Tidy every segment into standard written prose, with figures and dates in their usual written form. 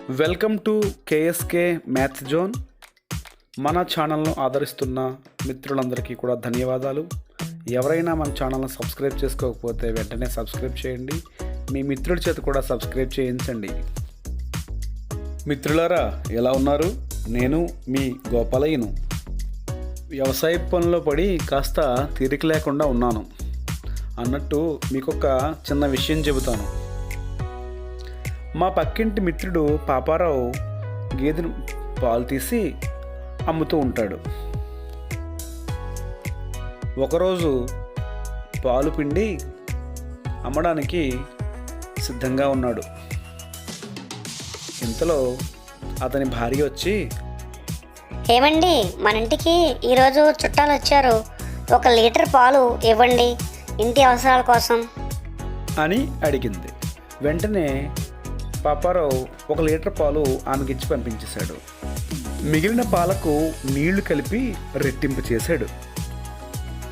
Welcome to KSK math zone. మన ఛానల్ను ఆదరిస్తున్న మిత్రులందరికీ కూడా ధన్యవాదాలు. ఎవరైనా మన ఛానల్ను సబ్స్క్రైబ్ చేసుకోకపోతే వెంటనే సబ్స్క్రైబ్ చేయండి. మీ మిత్రుడి చేత కూడా సబ్స్క్రైబ్ చేయించండి. మిత్రులారా, ఎలా ఉన్నారు? నేను మీ గోపాలయ్యను. వ్యవసాయ పనుల్లో పడి కాస్త తీరిక లేకుండా ఉన్నాను అన్నట్టు మీకొక చిన్న విషయం చెబుతాను. మా పక్కింటి మిత్రుడు పాపారావు గేదెను పాలు తీసి అమ్ముతూ ఉంటాడు. ఒకరోజు పాలు పిండి అమ్మడానికి సిద్ధంగా ఉన్నాడు. ఇంతలో అతని భార్య వచ్చి, ఏమండి, మన ఇంటికి ఈరోజు చుట్టాలు వచ్చారు, 1 లీటర్ పాలు ఇవ్వండి ఇంటి అవసరాల కోసం అని అడిగింది. వెంటనే పాపారావు 1 లీటర్ పాలు ఆమెకిచ్చి పంపించేశాడు. మిగిలిన పాలకు నీళ్లు కలిపి రెట్టింపు చేశాడు.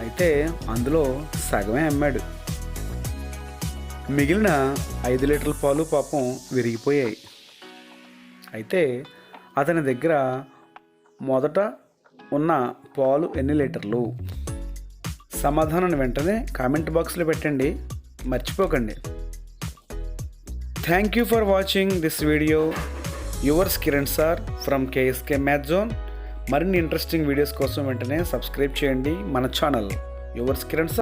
అయితే అందులో సగమే అమ్మాడు. మిగిలిన 5 లీటర్ల పాలు పాపం విరిగిపోయాయి. అయితే అతని దగ్గర మొదట ఉన్న పాలు ఎన్ని లీటర్లు? సమాధానాన్ని వెంటనే కామెంట్ బాక్స్లో పెట్టండి, మర్చిపోకండి. Thank you for watching this video. Yours Kiran sir from KSK math zone. మరిన్ని ఇంట్రెస్టింగ్ వీడియోస్ కోసం వెంటనే సబ్స్క్రైబ్ చేయండి మన ఛానల్ యువర్స్ కిరణ్ సార్.